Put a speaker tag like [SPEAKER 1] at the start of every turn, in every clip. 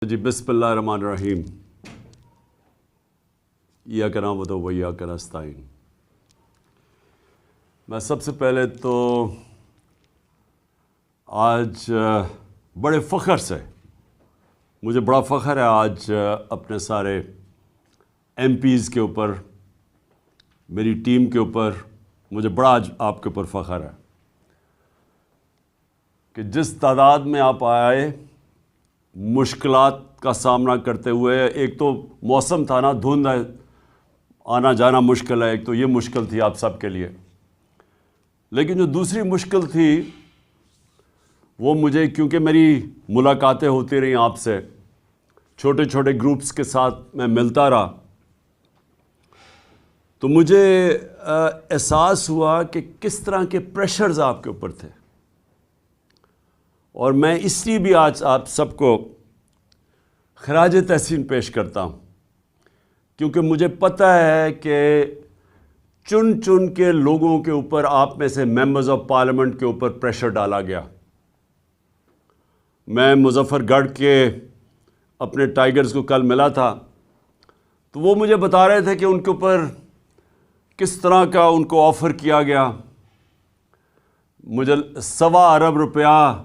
[SPEAKER 1] جی بسم اللہ الرحمن الرحیم ایاک نعبد و ایاک نستعین۔ میں سب سے پہلے تو آج بڑے فخر سے مجھے بڑا فخر ہے آج اپنے سارے ایم پیز کے اوپر، میری ٹیم کے اوپر مجھے بڑا آج آپ کے اوپر فخر ہے کہ جس تعداد میں آپ آئے مشکلات کا سامنا کرتے ہوئے۔ ایک تو موسم تھا نا، دھند ہے، آنا جانا مشکل ہے، ایک تو یہ مشکل تھی آپ سب کے لیے، لیکن جو دوسری مشکل تھی وہ مجھے، کیونکہ میری ملاقاتیں ہوتی رہیں آپ سے، چھوٹے چھوٹے گروپس کے ساتھ میں ملتا رہا، تو مجھے احساس ہوا کہ کس طرح کے پریشرز آپ کے اوپر تھے۔ اور میں اس لیے بھی آج آپ سب کو خراج تحسین پیش کرتا ہوں، کیونکہ مجھے پتہ ہے کہ چن چن کے لوگوں کے اوپر، آپ میں سے ممبرز آف پارلیمنٹ کے اوپر پریشر ڈالا گیا۔ میں مظفر گڑھ کے اپنے ٹائیگرز کو کل ملا تھا، تو وہ مجھے بتا رہے تھے کہ ان کے اوپر کس طرح کا ان کو آفر کیا گیا۔ مجھے 1.25 ارب روپیہ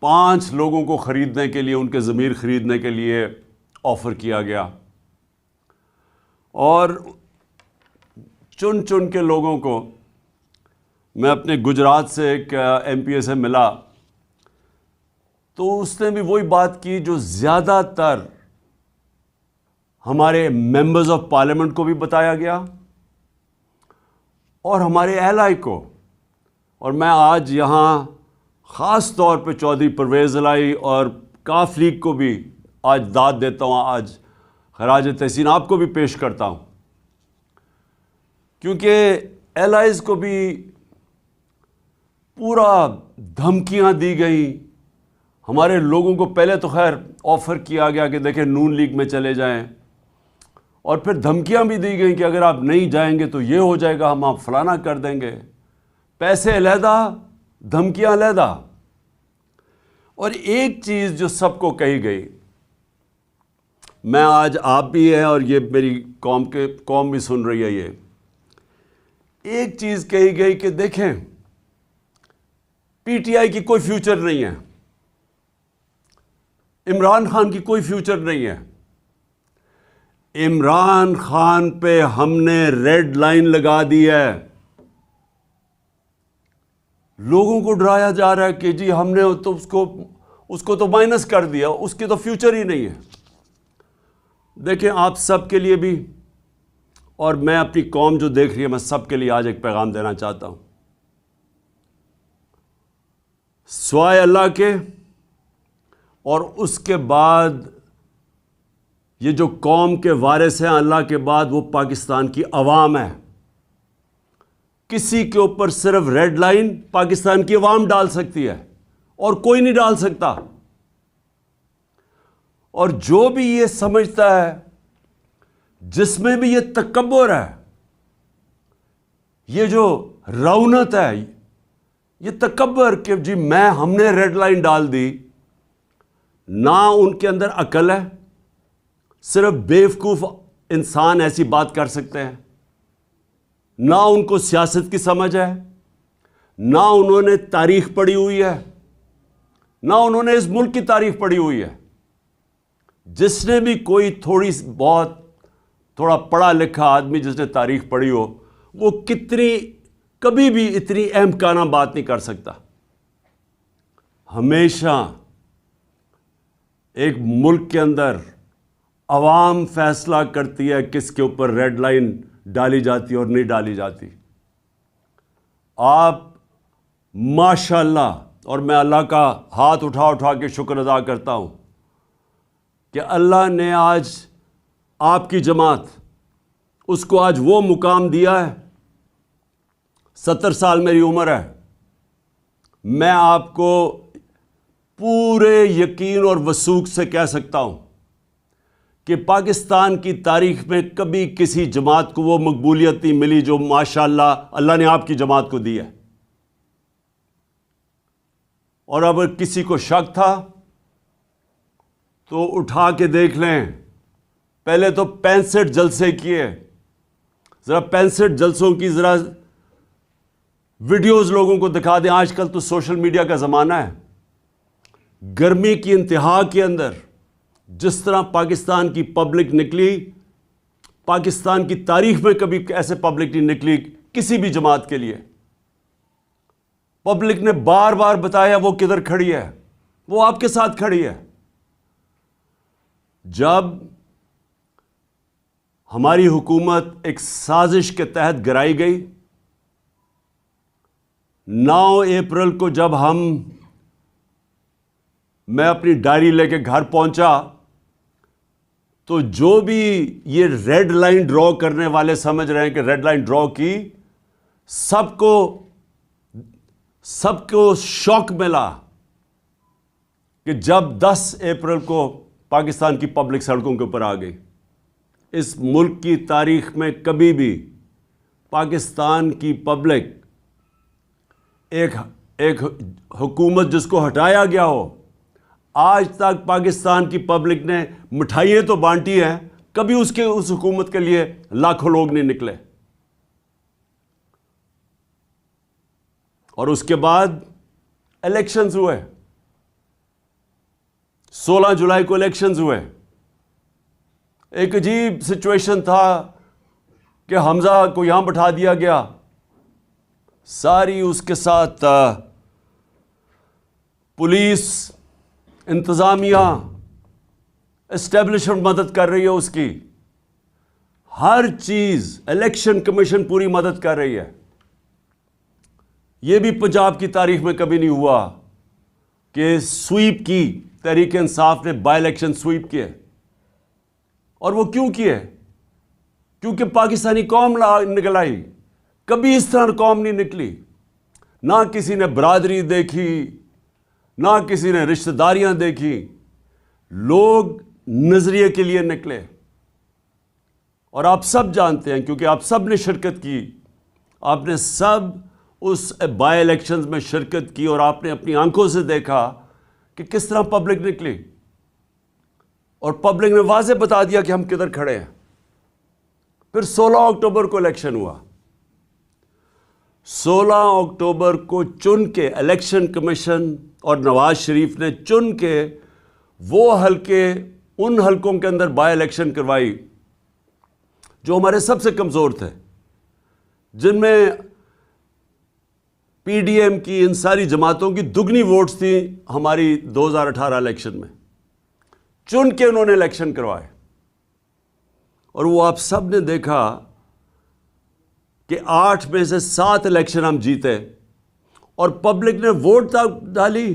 [SPEAKER 1] 5 لوگوں کو خریدنے کے لیے، ان کے ضمیر خریدنے کے لیے آفر کیا گیا، اور چن چن کے لوگوں کو میں اپنے گجرات سے ایک ایم پی اے سے ملا، تو اس نے بھی وہی بات کی جو زیادہ تر ہمارے ممبرز آف پارلیمنٹ کو بھی بتایا گیا اور ہمارے اہلائی کو۔ اور میں آج یہاں خاص طور پہ چودھری پرویز الہی اور کاف لیگ کو بھی آج داد دیتا ہوں، آج خراج تحسین آپ کو بھی پیش کرتا ہوں، کیونکہ ایل آئیز کو بھی پورا دھمکیاں دی گئیں۔ ہمارے لوگوں کو پہلے تو خیر آفر کیا گیا کہ دیکھیں نون لیگ میں چلے جائیں، اور پھر دھمکیاں بھی دی گئیں کہ اگر آپ نہیں جائیں گے تو یہ ہو جائے گا، ہم آپ فلانا کر دیں گے، پیسے علیحدہ، دھمکیاں علیحدہ۔ اور ایک چیز جو سب کو کہی گئی، میں آج آپ بھی ہیں اور یہ میری قوم بھی سن رہی ہے، یہ ایک چیز کہی گئی کہ دیکھیں پی ٹی آئی کی کوئی فیوچر نہیں ہے، عمران خان کی کوئی فیوچر نہیں ہے، عمران خان پہ ہم نے ریڈ لائن لگا دی ہے۔ لوگوں کو ڈرایا جا رہا ہے کہ جی ہم نے تو اس کو تو مائنس کر دیا، اس کی تو فیوچر ہی نہیں ہے۔ دیکھیں آپ سب کے لیے بھی، اور میں اپنی قوم جو دیکھ رہی ہے، میں سب کے لیے آج ایک پیغام دینا چاہتا ہوں، سوائے اللہ کے اور اس کے بعد یہ جو قوم کے وارث ہیں اللہ کے بعد، وہ پاکستان کی عوام ہے۔ کسی کے اوپر صرف ریڈ لائن پاکستان کی عوام ڈال سکتی ہے اور کوئی نہیں ڈال سکتا۔ اور جو بھی یہ سمجھتا ہے، جس میں بھی یہ تکبر ہے، یہ جو رونت ہے، یہ تکبر کہ جی ہم نے ریڈ لائن ڈال دی، نہ ان کے اندر عقل ہے، صرف بیوقوف انسان ایسی بات کر سکتے ہیں، نہ ان کو سیاست کی سمجھ ہے، نہ انہوں نے تاریخ پڑھی ہوئی ہے، نہ انہوں نے اس ملک کی تاریخ پڑھی ہوئی ہے۔ جس نے بھی کوئی تھوڑا پڑھا لکھا آدمی جس نے تاریخ پڑھی ہو، وہ کبھی بھی اتنی احمقانہ بات نہیں کر سکتا۔ ہمیشہ ایک ملک کے اندر عوام فیصلہ کرتی ہے کس کے اوپر ریڈ لائن ڈالی جاتی اور نہیں ڈالی جاتی۔ آپ ماشاءاللہ، اور میں اللہ کا ہاتھ اٹھا کے شکر ادا کرتا ہوں کہ اللہ نے آج آپ کی جماعت، اس کو آج وہ مقام دیا ہے۔ 70 سال میری عمر ہے، میں آپ کو پورے یقین اور وثوق سے کہہ سکتا ہوں کہ پاکستان کی تاریخ میں کبھی کسی جماعت کو وہ مقبولیت نہیں ملی جو ماشاءاللہ اللہ نے آپ کی جماعت کو دی ہے۔ اور اگر کسی کو شک تھا تو اٹھا کے دیکھ لیں. پہلے تو 65 جلسے کیے. ذرا 65 جلسوں کی ذرا ویڈیوز لوگوں کو دکھا دیں. آج کل تو سوشل میڈیا کا زمانہ ہے. گرمی کی انتہا کے اندر جس طرح پاکستان کی پبلک نکلی, پاکستان کی تاریخ میں کبھی ایسے پبلک نہیں نکلی کسی بھی جماعت کے لیے. پبلک نے بار بار بتایا وہ کدھر کھڑی ہے, وہ آپ کے ساتھ کھڑی ہے. جب ہماری حکومت ایک سازش کے تحت گرائی گئی, 9 اپریل کو جب میں اپنی ڈائری لے کے گھر پہنچا تو جو بھی یہ ریڈ لائن ڈرا کرنے والے سمجھ رہے ہیں کہ ریڈ لائن ڈرا کی, سب کو شوق ملا کہ جب 10 اپریل کو پاکستان کی پبلک سڑکوں کے اوپر آ گئی. اس ملک کی تاریخ میں کبھی بھی پاکستان کی پبلک ایک حکومت جس کو ہٹایا گیا ہو, آج تک پاکستان کی پبلک نے مٹھائیاں تو بانٹی ہیں, کبھی اس حکومت کے لیے لاکھوں لوگ نہیں نکلے. اور اس کے بعد الیکشنز ہوئے, 16 جولائی کو الیکشنز ہوئے. ایک عجیب سچویشن تھا کہ حمزہ کو یہاں بٹھا دیا گیا, ساری اس کے ساتھ پولیس, انتظامیہ, اسٹیبلشمنٹ مدد کر رہی ہے اس کی, ہر چیز, الیکشن کمیشن پوری مدد کر رہی ہے. یہ بھی پنجاب کی تاریخ میں کبھی نہیں ہوا کہ سویپ کی, تحریک انصاف نے بائی الیکشن سویپ کیے. اور وہ کیوں کیے؟ کیونکہ پاکستانی قوم نکل آئی. کبھی اس طرح قوم نہیں نکلی. نہ کسی نے برادری دیکھی, نہ کسی نے رشتہ داریاں دیکھی. لوگ نظریے کے لیے نکلے. اور آپ سب جانتے ہیں کیونکہ آپ سب نے شرکت کی, آپ نے سب اس بائی الیکشنز میں شرکت کی اور آپ نے اپنی آنکھوں سے دیکھا کہ کس طرح پبلک نکلی. اور پبلک نے واضح بتا دیا کہ ہم کدھر کھڑے ہیں. پھر 16 اکتوبر کو الیکشن ہوا. 16 اکتوبر کو چن کے الیکشن کمیشن اور نواز شریف نے چن کے وہ حلقے, ان حلقوں کے اندر بائی الیکشن کروائی جو ہمارے سب سے کمزور تھے, جن میں پی ڈی ایم کی, ان ساری جماعتوں کی دگنی ووٹس تھیں ہماری 2018 الیکشن میں. چن کے انہوں نے الیکشن کروائے. اور وہ آپ سب نے دیکھا کہ 8 میں سے 7 الیکشن ہم جیتے. اور پبلک نے ووٹ ڈالی,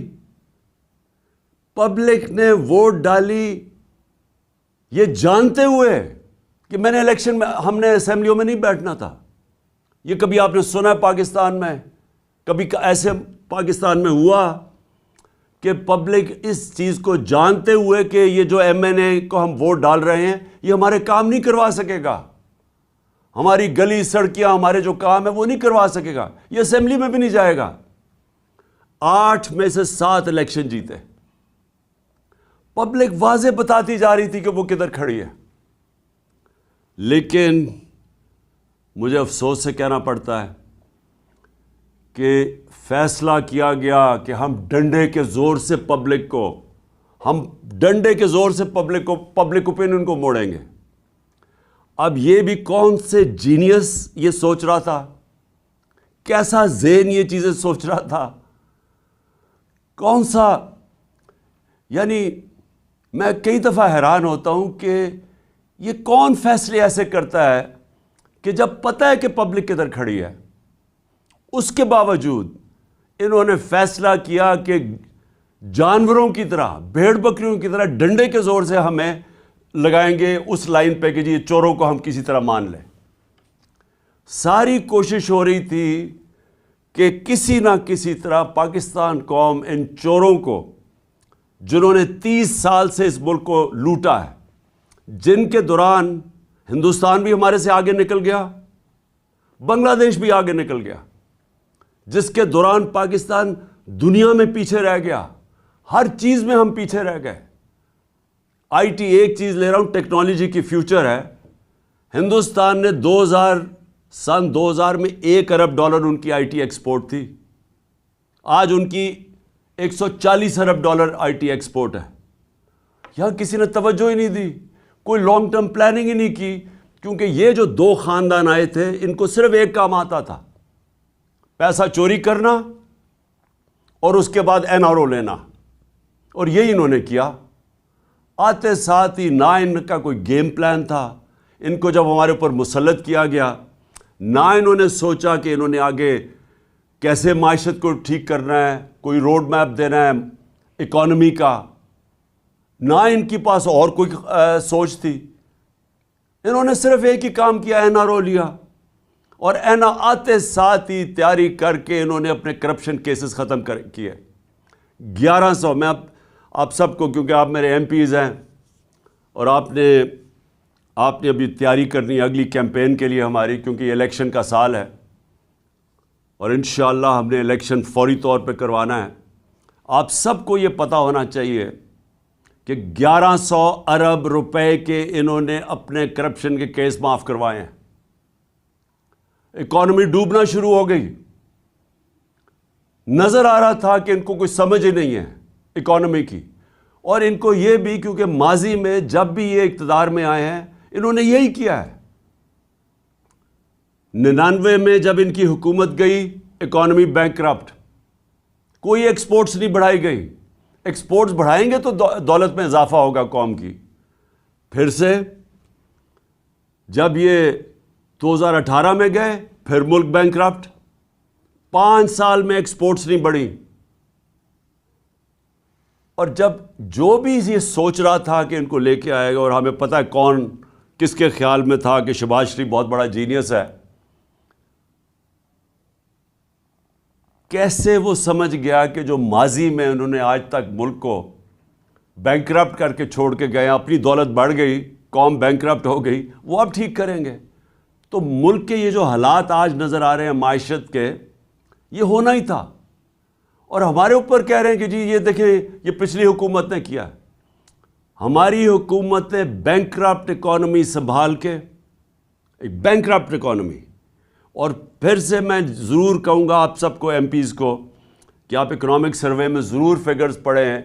[SPEAKER 1] پبلک نے ووٹ ڈالی یہ جانتے ہوئے کہ میں نے الیکشن میں, ہم نے اسمبلیوں میں نہیں بیٹھنا تھا. یہ کبھی آپ نے سنا ہے پاکستان میں؟ کبھی ایسے پاکستان میں ہوا کہ پبلک اس چیز کو جانتے ہوئے کہ یہ جو ایم این اے کو ہم ووٹ ڈال رہے ہیں یہ ہمارے کام نہیں کروا سکے گا, ہماری گلی سڑکیاں, ہمارے جو کام ہے وہ نہیں کروا سکے گا, یہ اسمبلی میں بھی نہیں جائے گا. 8 میں سے 7 الیکشن جیتے. پبلک واضح بتاتی جا رہی تھی کہ وہ کدھر کھڑی ہے. لیکن مجھے افسوس سے کہنا پڑتا ہے کہ فیصلہ کیا گیا کہ ہم ڈنڈے کے زور سے پبلک اوپینین کو موڑیں گے. اب یہ بھی کون سے جینیس یہ سوچ رہا تھا, کیسا ذہن یہ چیزیں سوچ رہا تھا, کون سا, یعنی میں کئی دفعہ حیران ہوتا ہوں کہ یہ کون فیصلے ایسے کرتا ہے کہ جب پتہ ہے کہ پبلک کدھر کھڑی ہے, اس کے باوجود انہوں نے فیصلہ کیا کہ جانوروں کی طرح, بھیڑ بکریوں کی طرح ڈنڈے کے زور سے ہمیں لگائیں گے اس لائن پہ کہ جی چوروں کو ہم کسی طرح مان لیں. ساری کوشش ہو رہی تھی کہ کسی نہ کسی طرح پاکستان قوم ان چوروں کو, جنہوں نے 30 سال سے اس ملک کو لوٹا ہے, جن کے دوران ہندوستان بھی ہمارے سے آگے نکل گیا, بنگلہ دیش بھی آگے نکل گیا, جس کے دوران پاکستان دنیا میں پیچھے رہ گیا, ہر چیز میں ہم پیچھے رہ گئے. آئی ٹی ایک چیز لے رہا ہوں، ٹیکنالوجی کی فیوچر ہے. ہندوستان نے سن 2000 میں $1 ارب ان کی آئی ٹی ایکسپورٹ تھی. آج ان کی $140 ارب آئی ٹی ایکسپورٹ ہے. یہاں کسی نے توجہ ہی نہیں دی، کوئی لانگ ٹرم پلاننگ ہی نہیں کی، کیونکہ یہ جو 2 خاندان آئے تھے ان کو صرف ایک کام آتا تھا، پیسہ چوری کرنا اور اس کے بعد این آر او لینا، اور یہی انہوں نے کیا. آتے ساتھ ہی نہ ان کا کوئی گیم پلان تھا. ان کو جب ہمارے اوپر مسلط کیا گیا، نہ انہوں نے سوچا کہ انہوں نے آگے کیسے معیشت کو ٹھیک کرنا ہے، کوئی روڈ میپ دینا ہے اکانومی کا، نہ ان کے پاس اور کوئی سوچ تھی. انہوں نے صرف ایک ہی کام کیا، این آر او لیا، اور این آتے ساتھ ہی تیاری کر کے انہوں نے اپنے کرپشن کیسز ختم کیے. 1100 میں آپ سب کو، کیونکہ آپ میرے ایم پیز ہیں اور آپ نے ابھی تیاری کرنی ہے اگلی کیمپین کے لیے ہماری، کیونکہ یہ الیکشن کا سال ہے اور انشاءاللہ ہم نے الیکشن فوری طور پہ کروانا ہے. آپ سب کو یہ پتہ ہونا چاہیے کہ 1100 ارب روپے کے انہوں نے اپنے کرپشن کے کیس معاف کروائے ہیں. اکانومی ڈوبنا شروع ہو گئی. نظر آ رہا تھا کہ ان کو کوئی سمجھ ہی نہیں ہے اکانومی کی، اور ان کو یہ بھی، کیونکہ ماضی میں جب بھی یہ اقتدار میں آئے ہیں انہوں نے یہی کیا ہے. 99 میں جب ان کی حکومت گئی، اکانومی بینکرپٹ، کوئی ایکسپورٹس نہیں بڑھائی گئی. ایکسپورٹس بڑھائیں گے تو دولت میں اضافہ ہوگا قوم کی. پھر سے جب یہ 2018 میں گئے، پھر ملک بینکرپٹ. 5 سال میں ایکسپورٹس نہیں بڑھی. اور جب جو بھی یہ سوچ رہا تھا کہ ان کو لے کے آئے گا، اور ہمیں پتہ ہے کون کس کے خیال میں تھا کہ شہباز شریف بہت بڑا جینیس ہے، کیسے وہ سمجھ گیا کہ جو ماضی میں انہوں نے آج تک ملک کو بینکرپٹ کر کے چھوڑ کے گئے، اپنی دولت بڑھ گئی، قوم بینکرپٹ ہو گئی، وہ اب ٹھیک کریں گے. تو ملک کے یہ جو حالات آج نظر آ رہے ہیں معیشت کے، یہ ہونا ہی تھا. اور ہمارے اوپر کہہ رہے ہیں کہ جی یہ دیکھیں یہ پچھلی حکومت نے کیا. ہماری حکومت نے بینکرپٹ اکانومی سنبھال کے، ایک بینکرپٹ اکانومی. اور پھر سے میں ضرور کہوں گا آپ سب کو، ایم پیز کو، کہ آپ اکنامک سروے میں ضرور فگرز پڑھیں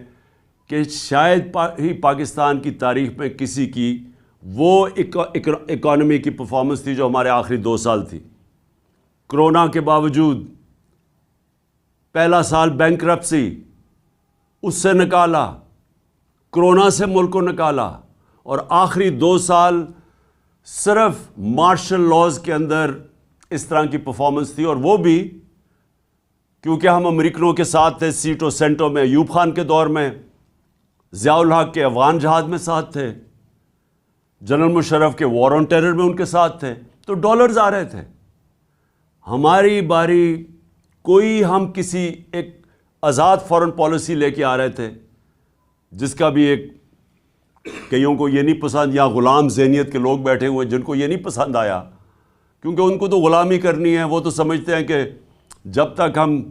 [SPEAKER 1] کہ شاید ہی پاکستان کی تاریخ میں کسی کی وہ اکانومی کی پرفارمنس تھی جو ہمارے آخری 2 سال تھی. کرونا کے باوجود پہلا سال بینکرپسی، اس سے نکالا، کرونا سے ملک کو نکالا، اور آخری 2 سال صرف مارشل لاز کے اندر اس طرح کی پرفارمنس تھی. اور وہ بھی کیونکہ ہم امریکنوں کے ساتھ تھے سیٹوں سینٹوں میں. ایوب خان کے دور میں ضیاء الحق کے افغان جہاد میں ساتھ تھے، جنرل مشرف کے وار آن ٹیرر میں ان کے ساتھ تھے، تو ڈالرز آ رہے تھے. ہماری باری کوئی، ہم کسی ایک آزاد فارن پالیسی لے کے آ رہے تھے جس کا بھی ایک کئیوں کو یہ نہیں پسند، یا غلام ذہنیت کے لوگ بیٹھے ہوئے جن کو یہ نہیں پسند آیا، کیونکہ ان کو تو غلامی کرنی ہے. وہ تو سمجھتے ہیں کہ جب تک ہم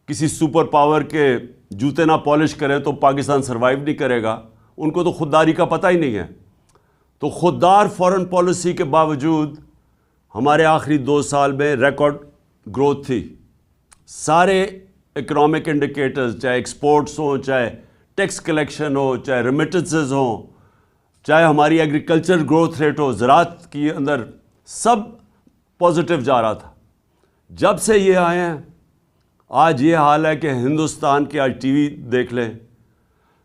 [SPEAKER 1] کسی سپر پاور کے جوتے نہ پالش کریں تو پاکستان سروائیو نہیں کرے گا. ان کو تو خودداری کا پتہ ہی نہیں ہے. تو خوددار فارن پالیسی کے باوجود ہمارے آخری 2 سال میں ریکارڈ گروتھ تھی. سارے اکنامک انڈیکیٹرز، چاہے ایکسپورٹس ہوں، چاہے ٹیکس کلیکشن ہو، چاہے ریمیٹنسز ہوں، چاہے ہماری ایگریکلچر گروتھ ریٹ ہو، زراعت کی اندر، سب پازیٹیو جا رہا تھا. جب سے یہ آئے ہیں آج یہ حال ہے کہ ہندوستان کی، آج ٹی وی دیکھ لیں،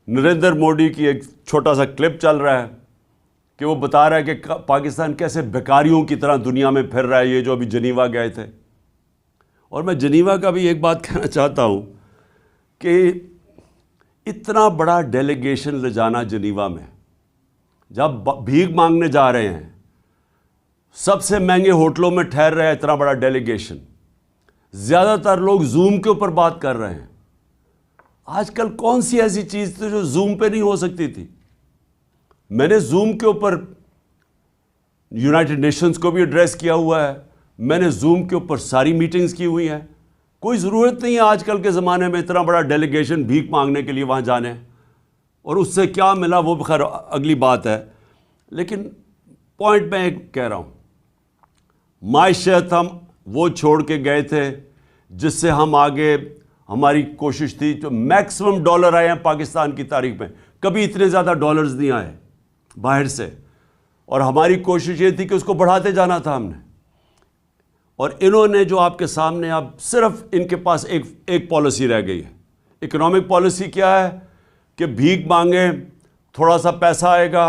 [SPEAKER 1] نریندر مودی کی ایک چھوٹا سا کلپ چل رہا ہے کہ وہ بتا رہا ہے کہ پاکستان کیسے بیکاریوں کی طرح دنیا میں پھر رہا ہے، یہ جو ابھی جنیوا گئے تھے. اور میں جنیوا کا بھی ایک بات کہنا چاہتا ہوں کہ اتنا بڑا ڈیلیگیشن لے جانا جنیوا میں، جب بھیک مانگنے جا رہے ہیں، سب سے مہنگے ہوٹلوں میں ٹھہر رہے ہیں، اتنا بڑا ڈیلیگیشن، زیادہ تر لوگ زوم کے اوپر بات کر رہے ہیں. آج کل کون سی ایسی چیز تھی جو زوم پہ نہیں ہو سکتی تھی؟ میں نے زوم کے اوپر یونائٹڈ نیشنز کو بھی ایڈریس کیا ہوا ہے، میں نے زوم کے اوپر ساری میٹنگز کی ہوئی ہیں. کوئی ضرورت نہیں ہے آج کل کے زمانے میں اتنا بڑا ڈیلیگیشن بھیک مانگنے کے لیے وہاں جانے. اور اس سے کیا ملا وہ خیر اگلی بات ہے، لیکن پوائنٹ میں ایک کہہ رہا ہوں، معیشت ہم وہ چھوڑ کے گئے تھے جس سے ہم آگے، ہماری کوشش تھی، جو میکسیمم ڈالر آئے ہیں پاکستان کی تاریخ میں، کبھی اتنے زیادہ ڈالرز نہیں آئے باہر سے، اور ہماری کوشش یہ تھی کہ اس کو بڑھاتے جانا تھا ہم نے. اور انہوں نے جو آپ کے سامنے، اب صرف ان کے پاس ایک پالیسی رہ گئی ہے. اکنامک پالیسی کیا ہے کہ بھیک مانگیں، تھوڑا سا پیسہ آئے گا،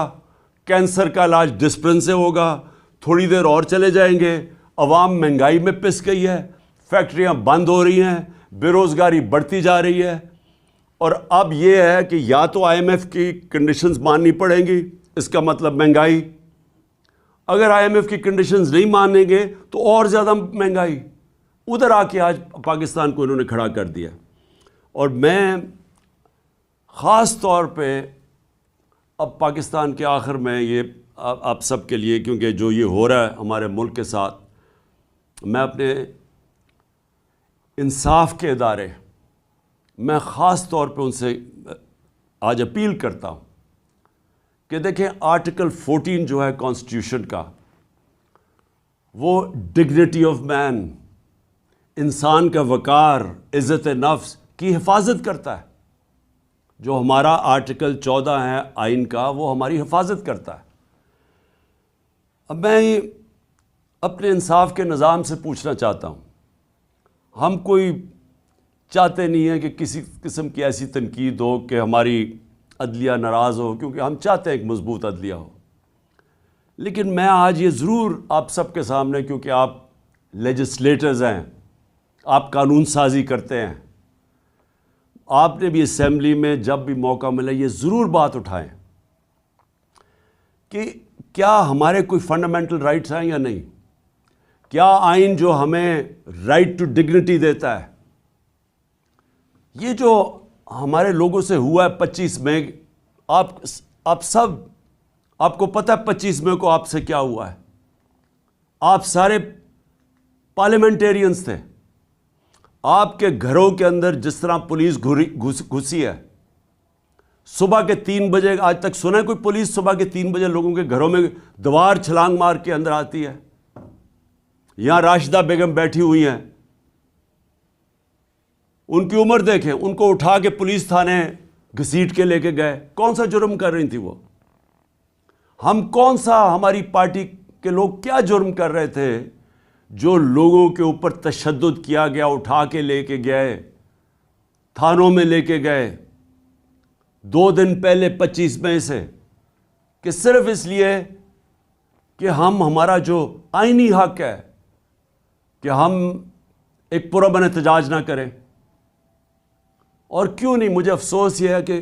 [SPEAKER 1] کینسر کا علاج ڈسپرن سے ہوگا، تھوڑی دیر اور چلے جائیں گے، عوام مہنگائی میں پس گئی ہے، فیکٹریاں بند ہو رہی ہیں، بے روزگاری بڑھتی جا رہی ہے. اور اب یہ ہے کہ یا تو آئی ایم ایف کی کنڈیشنز ماننی پڑیں گی، اس کا مطلب مہنگائی. اگر آئی ایم ایف کی کنڈیشنز نہیں مانیں گے تو اور زیادہ مہنگائی. ادھر آ کے آج پاکستان کو انہوں نے کھڑا کر دیا. اور میں خاص طور پہ اب پاکستان کے آخر میں یہ آپ سب کے لیے، کیونکہ جو یہ ہو رہا ہے ہمارے ملک کے ساتھ، میں اپنے انصاف کے ادارے، میں خاص طور پہ ان سے آج اپیل کرتا ہوں کہ دیکھیں آرٹیکل 14 جو ہے کانسٹیٹیوشن کا، وہ ڈگنیٹی آف مین، انسان کا وقار، عزت نفس کی حفاظت کرتا ہے. جو ہمارا آرٹیکل 14 ہے آئین کا، وہ ہماری حفاظت کرتا ہے. اب میں اپنے انصاف کے نظام سے پوچھنا چاہتا ہوں، ہم کوئی چاہتے نہیں ہیں کہ کسی قسم کی ایسی تنقید ہو کہ ہماری عدلیہ ناراض ہو، کیونکہ ہم چاہتے ہیں ایک مضبوط عدلیہ ہو. لیکن میں آج یہ ضرور آپ سب کے سامنے، کیونکہ آپ لیجسلیٹرز ہیں، آپ قانون سازی کرتے ہیں، آپ نے بھی اسمبلی میں جب بھی موقع ملے یہ ضرور بات اٹھائیں کہ کیا ہمارے کوئی فنڈامنٹل رائٹس ہیں یا نہیں. کیا آئین جو ہمیں رائٹ ٹو ڈگنیٹی دیتا ہے، یہ جو ہمارے لوگوں سے ہوا ہے 25 مئی، آپ سب، آپ کو پتہ ہے 25 مئی کو آپ سے کیا ہوا ہے. آپ سارے پارلیمنٹیرینز تھے. آپ کے گھروں کے اندر جس طرح پولیس گھسی ہے، صبح کے 3 بجے، آج تک سنا ہے کوئی پولیس صبح کے 3 بجے لوگوں کے گھروں میں دیوار چھلانگ مار کے اندر آتی ہے؟ یہاں راشدہ بیگم بیٹھی ہوئی ہیں، ان کی عمر دیکھیں، ان کو اٹھا کے پولیس تھانے گھسیٹ کے لے کے گئے. کون سا جرم کر رہی تھی وہ؟ ہم کون سا، ہماری پارٹی کے لوگ کیا جرم کر رہے تھے جو لوگوں کے اوپر تشدد کیا گیا، اٹھا کے لے کے گئے، تھانوں میں لے کے گئے 2 دن پہلے 25 مئی سے، کہ صرف اس لیے کہ ہمارا جو آئینی حق ہے کہ ہم ایک پرامن احتجاج نہ کریں. اور کیوں نہیں، مجھے افسوس یہ ہے کہ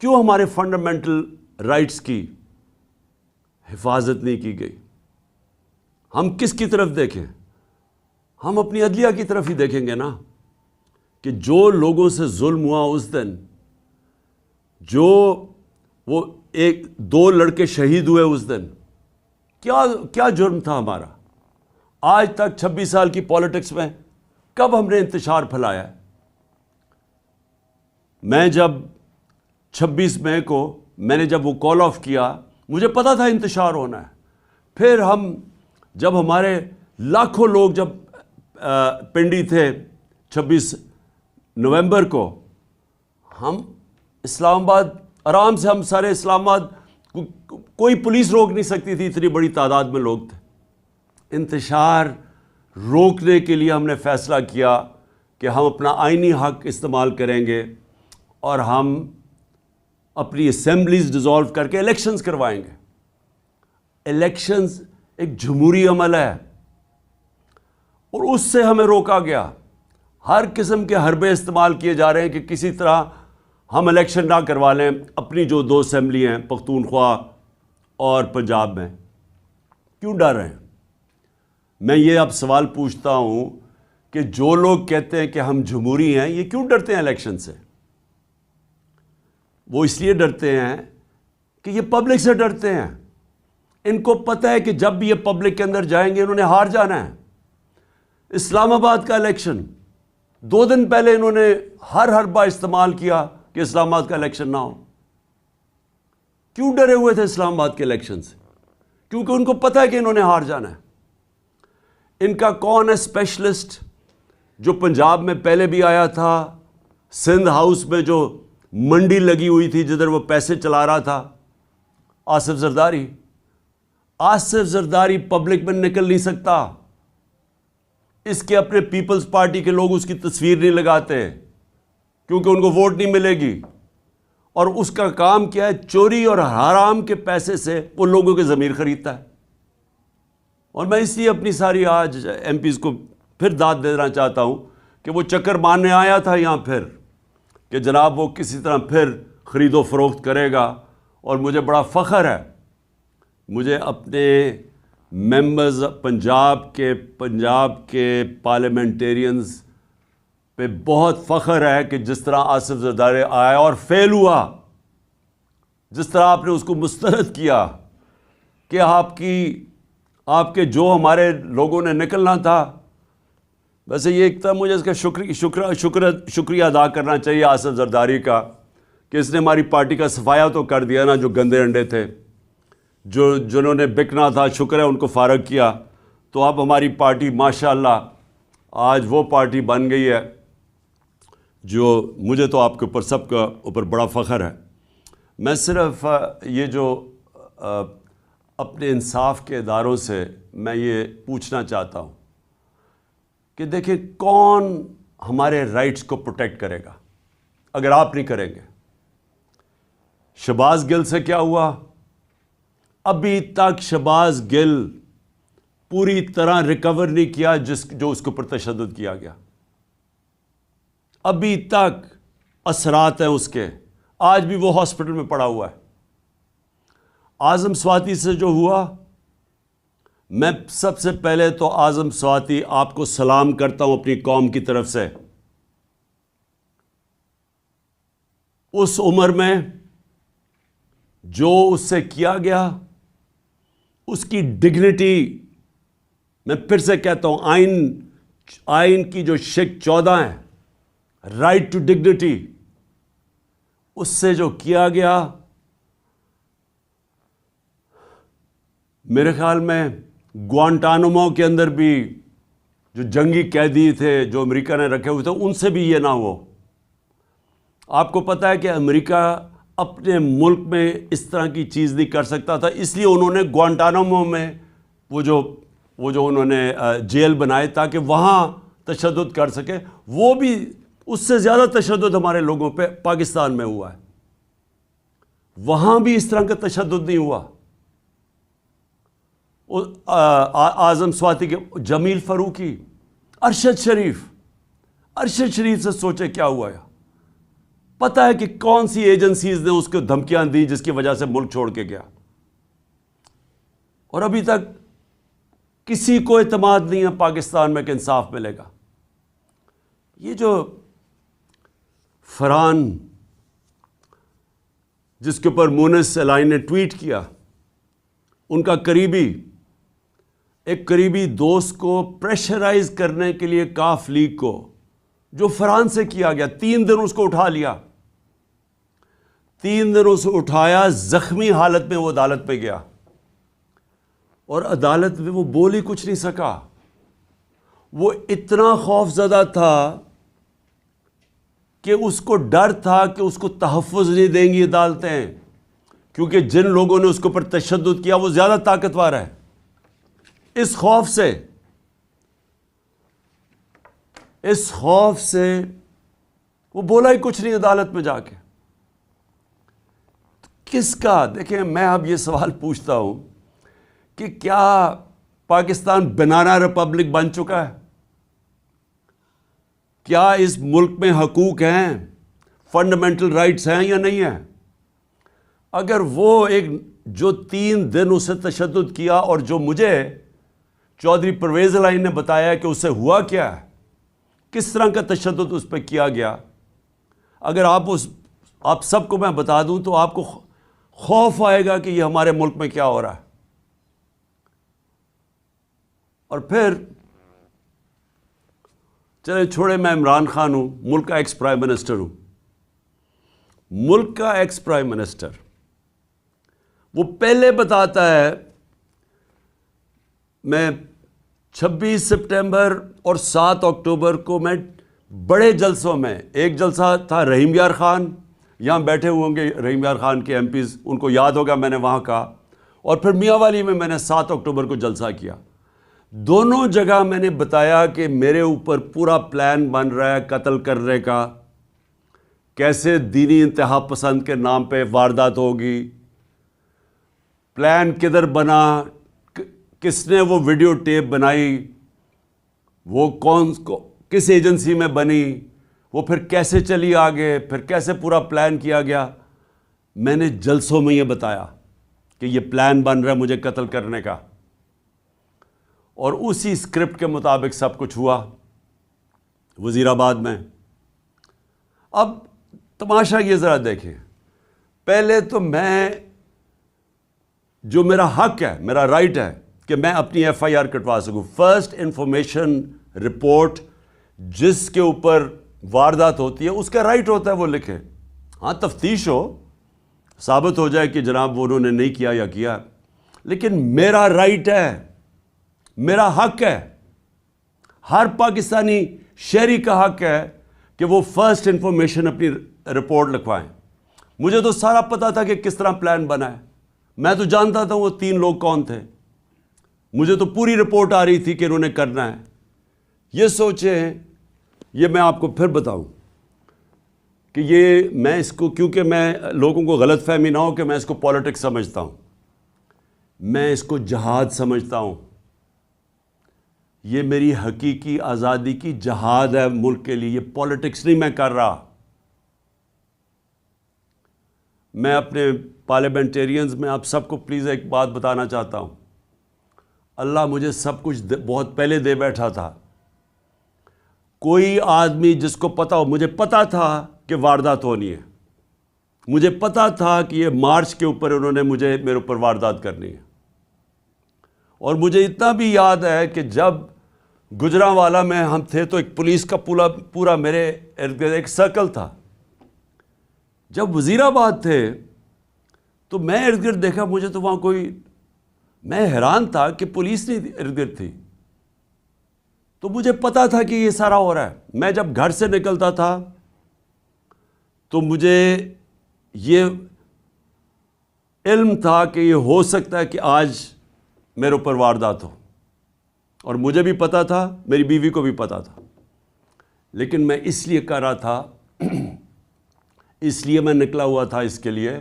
[SPEAKER 1] کیوں ہمارے فنڈامنٹل رائٹس کی حفاظت نہیں کی گئی. ہم کس کی طرف دیکھیں؟ ہم اپنی عدلیہ کی طرف ہی دیکھیں گے نا، کہ جو لوگوں سے ظلم ہوا اس دن، جو وہ 2 لڑکے شہید ہوئے اس دن، کیا جرم تھا ہمارا؟ آج تک 26 سال کی پالیٹکس میں کب ہم نے انتشار پھیلایا ہے؟ میں جب 26 مئی کو میں نے جب وہ کال آف کیا، مجھے پتا تھا انتشار ہونا ہے. پھر جب ہمارے لاکھوں لوگ جب پنڈی تھے 26 نومبر کو، ہم اسلام آباد آرام سے، ہم سارے اسلام آباد، کوئی پولیس روک نہیں سکتی تھی، اتنی بڑی تعداد میں لوگ تھے. انتشار روکنے کے لیے ہم نے فیصلہ کیا کہ ہم اپنا آئینی حق استعمال کریں گے اور ہم اپنی اسمبلیز ڈیزالو کر کے الیکشنز کروائیں گے. الیکشنز ایک جمہوری عمل ہے، اور اس سے ہمیں روکا گیا. ہر قسم کے حربے استعمال کیے جا رہے ہیں کہ کسی طرح ہم الیکشن نہ کروا لیں اپنی جو 2 اسمبلی ہیں، پختونخوا اور پنجاب میں. کیوں ڈر رہے ہیں؟ میں یہ اب سوال پوچھتا ہوں کہ جو لوگ کہتے ہیں کہ ہم جمہوری ہیں، یہ کیوں ڈرتے ہیں الیکشن سے؟ وہ اس لیے ڈرتے ہیں کہ یہ پبلک سے ڈرتے ہیں. ان کو پتہ ہے کہ جب بھی یہ پبلک کے اندر جائیں گے انہوں نے ہار جانا ہے. اسلام آباد کا الیکشن 2 دن پہلے انہوں نے ہر حربہ استعمال کیا کہ اسلام آباد کا الیکشن نہ ہو. کیوں ڈرے ہوئے تھے اسلام آباد کے الیکشن سے؟ کیونکہ ان کو پتہ ہے کہ انہوں نے ہار جانا ہے۔ ان کا کون ہے اسپیشلسٹ جو پنجاب میں پہلے بھی آیا تھا، سندھ ہاؤس میں جو منڈی لگی ہوئی تھی جدھر وہ پیسے چلا رہا تھا؟ آصف زرداری۔ آصف زرداری پبلک میں نکل نہیں سکتا، اس کے اپنے پیپلز پارٹی کے لوگ اس کی تصویر نہیں لگاتے کیونکہ ان کو ووٹ نہیں ملے گی، اور اس کا کام کیا ہے؟ چوری اور حرام کے پیسے سے وہ لوگوں کے ضمیر خریدتا ہے۔ اور میں اس لیے اپنی ساری آج ایم پیز کو پھر داد دینا چاہتا ہوں کہ وہ چکر مارنے آیا تھا یہاں پھر کہ جناب وہ کسی طرح پھر خرید و فروخت کرے گا، اور مجھے بڑا فخر ہے، مجھے اپنے ممبرز پنجاب کے پارلیمنٹیرینز پہ بہت فخر ہے کہ جس طرح آصف زرداری آیا اور فیل ہوا، جس طرح آپ نے اس کو مسترد کیا کہ آپ کے جو ہمارے لوگوں نے نکلنا تھا۔ ویسے یہ ایک طرح مجھے اس کا شکریہ ادا کرنا چاہیے آصف زرداری کا کہ اس نے ہماری پارٹی کا صفایا تو کر دیا نا، جو گندے انڈے تھے، جنہوں نے بکنا تھا، شکر ہے ان کو فارغ کیا، تو اب ہماری پارٹی ماشاءاللہ آج وہ پارٹی بن گئی ہے جو مجھے تو آپ کے اوپر سب کا اوپر بڑا فخر ہے۔ میں صرف یہ جو اپنے انصاف کے اداروں سے میں یہ پوچھنا چاہتا ہوں کہ دیکھیں کون ہمارے رائٹس کو پروٹیکٹ کرے گا اگر آپ نہیں کریں گے؟ شہباز گل سے کیا ہوا؟ ابھی تک شہباز گل پوری طرح ریکور نہیں کیا جو اس کے اوپر تشدد کیا گیا، ابھی تک اثرات ہیں اس کے، آج بھی وہ ہاسپٹل میں پڑا ہوا ہے۔ اعظم سواتی سے جو ہوا، میں سب سے پہلے تو اعظم سواتی آپ کو سلام کرتا ہوں اپنی قوم کی طرف سے۔ اس عمر میں جو اس سے کیا گیا، اس کی ڈگنیٹی، میں پھر سے کہتا ہوں، آئین کی جو شق 14 ہے، رائٹ ٹو ڈگنیٹی، اس سے جو کیا گیا، میرے خیال میں گوانٹانامو کے اندر بھی جو جنگی قیدی تھے جو امریکہ نے رکھے ہوئے تھے، ان سے بھی یہ نہ ہو۔ آپ کو پتہ ہے کہ امریکہ اپنے ملک میں اس طرح کی چیز نہیں کر سکتا تھا، اس لیے انہوں نے گوانٹانامو میں وہ جو انہوں نے جیل بنائے تاکہ وہاں تشدد کر سکے، وہ بھی اس سے زیادہ تشدد ہمارے لوگوں پہ پاکستان میں ہوا ہے، وہاں بھی اس طرح کا تشدد نہیں ہوا۔ اعظم سواتی کے جمیل فاروقی، ارشد شریف سے سوچے کیا ہوا ہے؟ پتہ ہے کہ کون سی ایجنسیز نے اس کو دھمکیاں دی جس کی وجہ سے ملک چھوڑ کے گیا، اور ابھی تک کسی کو اعتماد نہیں ہے پاکستان میں کہ انصاف ملے گا۔ یہ جو فرحان جس کے اوپر مونس الائن نے ٹویٹ کیا، ان کا ایک قریبی دوست کو پریشرائز کرنے کے لیے کاف لیگ کو، جو فرحان سے کیا گیا، 3 دن اس کو اٹھا لیا، 3 دن اسے اٹھایا، زخمی حالت میں وہ عدالت پہ گیا، اور عدالت میں وہ بول ہی کچھ نہیں سکا۔ وہ اتنا خوف زدہ تھا کہ اس کو ڈر تھا کہ اس کو تحفظ نہیں دیں گی عدالتیں، کیونکہ جن لوگوں نے اس کے اوپر تشدد کیا وہ زیادہ طاقتور ہے۔ اس خوف سے وہ بولا ہی کچھ نہیں عدالت میں جا کے۔ کس کا؟ دیکھیں، میں اب یہ سوال پوچھتا ہوں کہ کیا پاکستان بنانا ریپبلک بن چکا ہے؟ کیا اس ملک میں حقوق ہیں، فنڈامنٹل رائٹس ہیں یا نہیں ہیں؟ اگر وہ جو 3 دن اسے تشدد کیا، اور جو مجھے چودھری پرویز الائن نے بتایا کہ اس سے ہوا کیا ہے، کس طرح کا تشدد اس پہ کیا گیا، اگر آپ سب کو میں بتا دوں تو آپ کو خوف آئے گا کہ یہ ہمارے ملک میں کیا ہو رہا ہے۔ اور پھر چلے چھوڑے، میں عمران خان ہوں، ملک کا ایکس پرائم منسٹر ہوں۔ ملک کا ایکس پرائم منسٹر وہ پہلے بتاتا ہے. میں 26 سپٹمبر اور 7 اکتوبر کو میں بڑے جلسوں میں، ایک جلسہ تھا رحیم یار خان، یہاں بیٹھے ہوئے ہوں گے رحیم یار خان کے ایم پیز، ان کو یاد ہوگا میں نے وہاں کہا، اور پھر میاں والی میں نے 7 اکتوبر کو جلسہ کیا. دونوں جگہ میں نے بتایا کہ میرے اوپر پورا پلان بن رہا ہے قتل کرنے کا، کیسے دینی انتہا پسند کے نام پہ واردات ہوگی، پلان کدھر بنا، کس نے وہ ویڈیو ٹیپ بنائی، وہ کس ایجنسی میں بنی، وہ پھر کیسے چلی آگے، پھر کیسے پورا پلان کیا گیا. میں نے جلسوں میں یہ بتایا کہ یہ پلان بن رہا ہے مجھے قتل کرنے کا، اور اسی اسکرپٹ کے مطابق سب کچھ ہوا وزیر آباد میں. اب تماشا یہ ذرا دیکھیں، پہلے تو میں، جو میرا حق ہے، میرا رائٹ ہے کہ میں اپنی ایف آئی آر کٹوا سکوں، فرسٹ انفارمیشن رپورٹ جس کے اوپر واردات ہوتی ہے اس کا رائٹ ہوتا ہے وہ لکھے. ہاں تفتیش ہو، ثابت ہو جائے کہ جناب وہ انہوں نے نہیں کیا یا کیا، لیکن میرا رائٹ ہے، میرا حق ہے، ہر پاکستانی شہری کا حق ہے کہ وہ فرسٹ انفارمیشن اپنی رپورٹ لکھوائیں. مجھے تو سارا پتا تھا کہ کس طرح پلان بنا ہے، میں تو جانتا تھا وہ 3 لوگ کون تھے، مجھے تو پوری رپورٹ آ رہی تھی کہ انہوں نے کرنا ہے. یہ سوچیں، یہ میں آپ کو پھر بتاؤں کہ یہ میں اس کو، کیونکہ میں لوگوں کو غلط فہمی نہ ہو کہ میں اس کو پولیٹکس سمجھتا ہوں، میں اس کو جہاد سمجھتا ہوں. یہ میری حقیقی آزادی کی جہاد ہے ملک کے لیے، یہ پولیٹکس نہیں میں کر رہا. میں اپنے پارلیمنٹیرینز میں آپ سب کو پلیز ایک بات بتانا چاہتا ہوں، اللہ مجھے سب کچھ بہت پہلے دے بیٹھا تھا. کوئی آدمی جس کو پتا ہو، مجھے پتا تھا کہ واردات ہونی ہے، مجھے پتا تھا کہ یہ مارچ کے اوپر انہوں نے میرے اوپر واردات کرنی ہے. اور مجھے اتنا بھی یاد ہے کہ جب گجرانوالہ میں ہم تھے تو ایک پولیس کا پورا میرے ارد گرد ایک سرکل تھا. جب وزیر آباد تھے تو میں ارد گرد دیکھا، مجھے تو وہاں کوئی، میں حیران تھا کہ پولیس نہیں ارد گرد تھی. تو مجھے پتا تھا کہ یہ سارا ہو رہا ہے. میں جب گھر سے نکلتا تھا تو مجھے یہ علم تھا کہ یہ ہو سکتا ہے کہ آج میرے اوپر واردات ہو، اور مجھے بھی پتا تھا، میری بیوی کو بھی پتا تھا. لیکن میں اس لیے کر رہا تھا، اس لیے میں نکلا ہوا تھا اس کے لیے.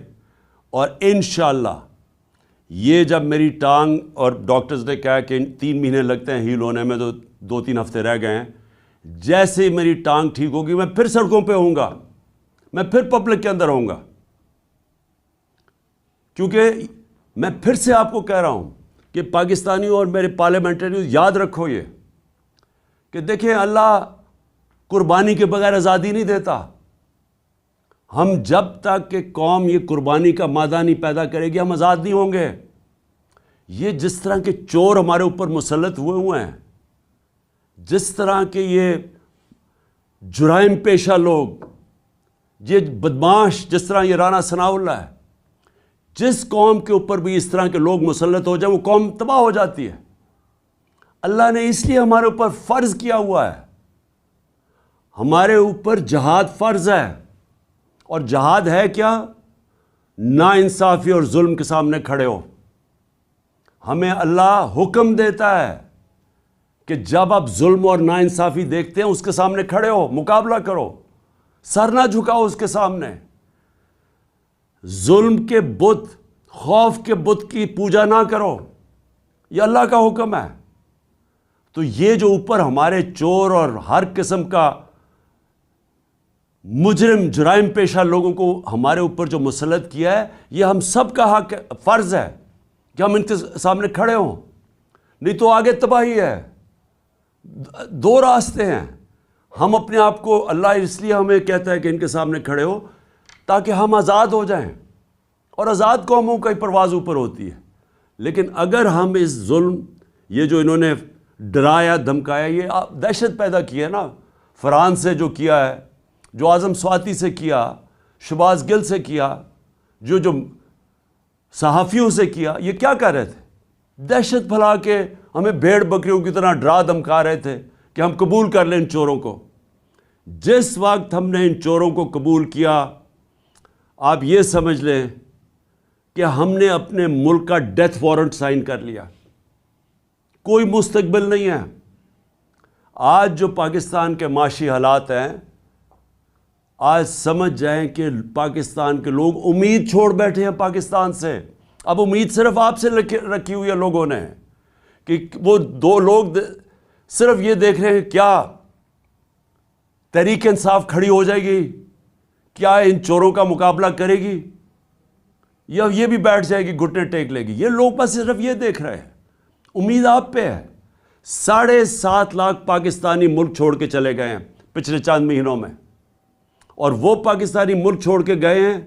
[SPEAKER 1] اور انشاءاللہ یہ جب میری ٹانگ، اور ڈاکٹرز نے کہا کہ 3 مہینے لگتے ہیں ہیل ہونے میں، تو 2-3 ہفتے رہ گئے ہیں، جیسے ہی میری ٹانگ ٹھیک ہوگی میں پھر سڑکوں پہ ہوں گا، میں پھر پبلک کے اندر ہوں گا. کیونکہ میں پھر سے آپ کو کہہ رہا ہوں کہ پاکستانیوں اور میرے پارلیمنٹریوں یاد رکھو یہ کہ دیکھیں، اللہ قربانی کے بغیر آزادی نہیں دیتا. ہم جب تک کہ قوم یہ قربانی کا مادہ نہیں پیدا کرے گی، ہم آزاد نہیں ہوں گے. یہ جس طرح کے چور ہمارے اوپر مسلط ہوئے ہیں، جس طرح کے یہ جرائم پیشہ لوگ، یہ بدماش، جس طرح یہ رانا ثناء اللہ ہے، جس قوم کے اوپر بھی اس طرح کے لوگ مسلط ہو جائیں وہ قوم تباہ ہو جاتی ہے. اللہ نے اس لیے ہمارے اوپر فرض کیا ہوا ہے، ہمارے اوپر جہاد فرض ہے. اور جہاد ہے کیا؟ نا انصافی اور ظلم کے سامنے کھڑے ہو. ہمیں اللہ حکم دیتا ہے کہ جب آپ ظلم اور نا انصافی دیکھتے ہیں اس کے سامنے کھڑے ہو، مقابلہ کرو، سر نہ جھکاؤ اس کے سامنے. ظلم کے بت، خوف کے بت کی پوجا نہ کرو، یہ اللہ کا حکم ہے. تو یہ جو اوپر ہمارے چور اور ہر قسم کا مجرم، جرائم پیشہ لوگوں کو ہمارے اوپر جو مسلط کیا ہے، یہ ہم سب کا حق، فرض ہے کہ ہم ان کے سامنے کھڑے ہوں، نہیں تو آگے تباہی ہے. 2 راستے ہیں. ہم اپنے آپ کو، اللہ اس لیے ہمیں کہتا ہے کہ ان کے سامنے کھڑے ہو تاکہ ہم آزاد ہو جائیں، اور آزاد قوموں کا ہی پرواز اوپر ہوتی ہے. لیکن اگر ہم اس ظلم، یہ جو انہوں نے ڈرایا دھمکایا، یہ دہشت پیدا کی ہے نا، فرانس سے جو کیا ہے، جو اعظم سواتی سے کیا، شہباز گل سے کیا، جو صحافیوں سے کیا. یہ کیا کر رہے تھے؟ دہشت پھیلا کے ہمیں بھیڑ بکریوں کی طرح ڈرا دھمکا رہے تھے کہ ہم قبول کر لیں ان چوروں کو. جس وقت ہم نے ان چوروں کو قبول کیا، آپ یہ سمجھ لیں کہ ہم نے اپنے ملک کا ڈیتھ وارنٹ سائن کر لیا. کوئی مستقبل نہیں ہے. آج جو پاکستان کے معاشی حالات ہیں، آج سمجھ جائیں کہ پاکستان کے لوگ امید چھوڑ بیٹھے ہیں پاکستان سے. اب امید صرف آپ سے رکھی ہوئی ہے لوگوں نے، کہ وہ دو لوگ صرف یہ دیکھ رہے ہیں کیا تحریک انصاف کھڑی ہو جائے گی، کیا ان چوروں کا مقابلہ کرے گی، یا یہ بھی بیٹھ جائے گی گھٹنے ٹیک لے گی. یہ لوگ بس صرف یہ دیکھ رہے ہیں. امید آپ پہ ہے. 7.5 لاکھ پاکستانی ملک چھوڑ کے چلے گئے ہیں پچھلے چند مہینوں میں، اور وہ پاکستانی ملک چھوڑ کے گئے ہیں،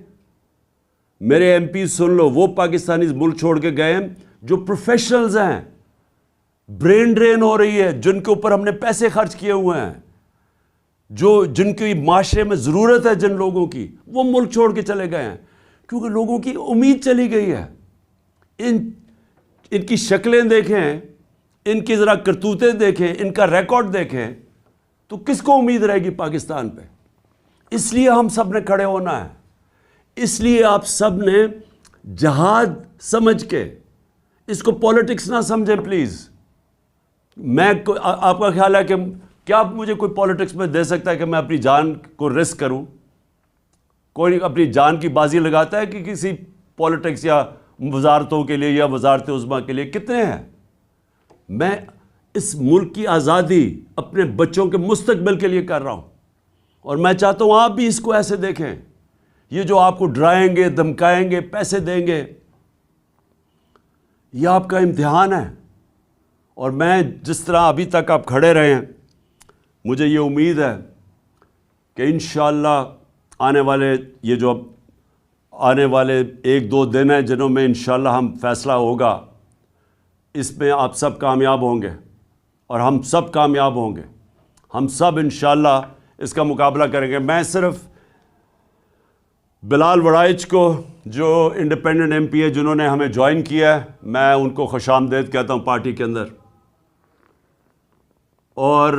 [SPEAKER 1] میرے ایم پی سن لو، وہ پاکستانی ملک چھوڑ کے گئے ہیں جو پروفیشنلز ہیں. برین ڈرین ہو رہی ہے، جن کے اوپر ہم نے پیسے خرچ کیے ہوئے ہیں، جن کی معاشرے میں ضرورت ہے جن لوگوں کی، وہ ملک چھوڑ کے چلے گئے ہیں کیونکہ لوگوں کی امید چلی گئی ہے. ان کی شکلیں دیکھیں، ان کی ذرا کرتوتیں دیکھیں، ان کا ریکارڈ دیکھیں، تو کس کو امید رہے گی پاکستان پہ؟ اس لیے ہم سب نے کھڑے ہونا ہے. اس لیے آپ سب نے جہاد سمجھ کے، اس کو پولیٹکس نہ سمجھیں پلیز. آپ کا خیال ہے کہ کیا مجھے کوئی پولیٹکس میں دے سکتا ہے کہ میں اپنی جان کو رسک کروں؟ کوئی اپنی جان کی بازی لگاتا ہے کہ کسی پولیٹکس یا وزارتوں کے لیے یا وزارت عظمیٰ کے لیے؟ کتنے ہیں؟ میں اس ملک کی آزادی اپنے بچوں کے مستقبل کے لیے کر رہا ہوں، اور میں چاہتا ہوں آپ بھی اس کو ایسے دیکھیں. یہ جو آپ کو ڈرائیں گے، دھمکائیں گے، پیسے دیں گے، یہ آپ کا امتحان ہے. اور میں جس طرح ابھی تک آپ کھڑے رہے ہیں، مجھے یہ امید ہے کہ انشاءاللہ آنے والے 1-2 دن ہیں جنہوں میں انشاءاللہ ہم فیصلہ ہوگا، اس میں آپ سب کامیاب ہوں گے اور ہم سب کامیاب ہوں گے. ہم سب انشاءاللہ اس کا مقابلہ کریں گے. میں صرف بلال وڑائچ کو، جو انڈیپینڈنٹ ایم پی ہے، جنہوں نے ہمیں جوائن کیا ہے، میں ان کو خوش آمدید کہتا ہوں پارٹی کے اندر. اور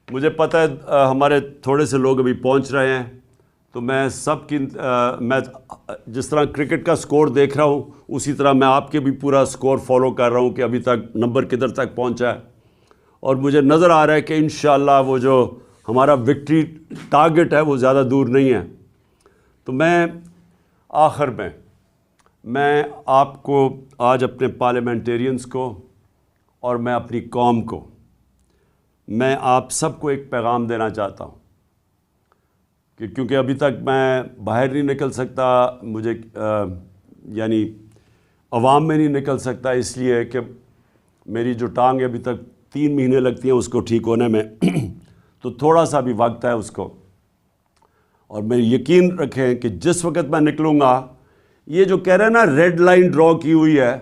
[SPEAKER 1] مجھے پتہ ہے ہمارے تھوڑے سے لوگ ابھی پہنچ رہے ہیں، تو میں سب کی میں جس طرح کرکٹ کا سکور دیکھ رہا ہوں، اسی طرح میں آپ کے بھی پورا سکور فالو کر رہا ہوں کہ ابھی تک نمبر کدھر تک پہنچا ہے. اور مجھے نظر آ رہا ہے کہ انشاءاللہ وہ جو ہمارا وکٹری ٹارگٹ ہے وہ زیادہ دور نہیں ہے. تو میں آخر میں آپ کو آج اپنے پارلیمنٹیرینز کو اور میں اپنی قوم کو، میں آپ سب کو ایک پیغام دینا چاہتا ہوں کہ کیونکہ ابھی تک میں باہر نہیں نکل سکتا، مجھے یعنی عوام میں نہیں نکل سکتا، اس لیے کہ میری جو ٹانگ ہے ابھی تک 3 مہینے لگتی ہیں اس کو ٹھیک ہونے میں تو تھوڑا سا بھی وقت ہے اس کو. اور میں یقین رکھیں کہ جس وقت میں نکلوں گا، یہ جو کہہ رہے ہیں نا ریڈ لائن ڈرا کی ہوئی ہے،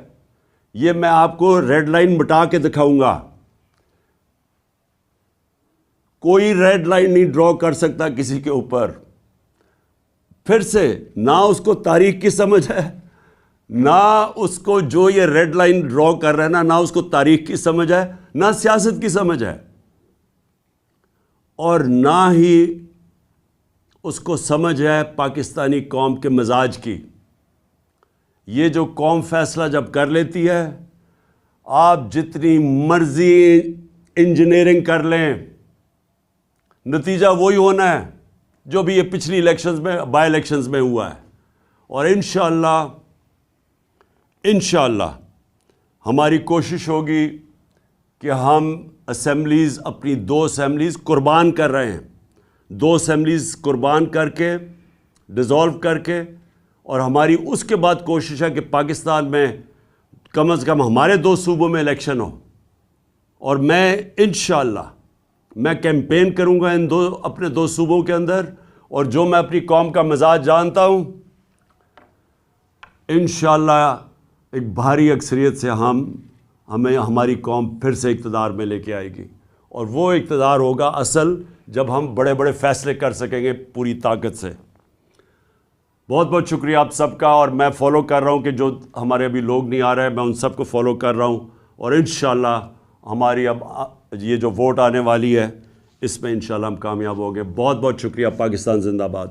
[SPEAKER 1] یہ میں آپ کو ریڈ لائن مٹا کے دکھاؤں گا. کوئی ریڈ لائن نہیں ڈرا کر سکتا کسی کے اوپر. پھر سے نہ اس کو تاریخ کی سمجھ ہے، نہ اس کو جو یہ ریڈ لائن ڈرا کر رہا ہے نہ اس کو تاریخ کی سمجھ ہے، نہ سیاست کی سمجھ ہے، اور نہ ہی اس کو سمجھ ہے پاکستانی قوم کے مزاج کی. یہ جو قوم فیصلہ جب کر لیتی ہے، آپ جتنی مرضی انجینئرنگ کر لیں، نتیجہ وہی ہونا ہے جو بھی یہ پچھلی الیکشنز میں، بائی الیکشنز میں ہوا ہے. اور انشاءاللہ ہماری کوشش ہوگی کہ ہم اسمبلیز، اپنی 2 اسمبلیز قربان کر رہے ہیں، 2 اسمبلیز قربان کر کے، ڈیزالو کر کے، اور ہماری اس کے بعد کوشش ہے کہ پاکستان میں کم از کم ہمارے 2 صوبوں میں الیکشن ہو. اور میں انشاءاللہ میں کیمپین کروں گا اپنے 2 صوبوں کے اندر، اور جو میں اپنی قوم کا مزاج جانتا ہوں، انشاءاللہ ایک بھاری اکثریت سے ہماری قوم پھر سے اقتدار میں لے کے آئے گی. اور وہ اقتدار ہوگا اصل جب ہم بڑے بڑے فیصلے کر سکیں گے پوری طاقت سے. بہت بہت شکریہ آپ سب کا، اور میں فالو کر رہا ہوں کہ جو ہمارے ابھی لوگ نہیں آ رہے ہیں میں ان سب کو فالو کر رہا ہوں، اور انشاءاللہ ہماری اب یہ جو ووٹ آنے والی ہے اس میں انشاءاللہ ہم کامیاب ہوں گے۔ بہت بہت شکریہ۔ پاکستان زندہ باد۔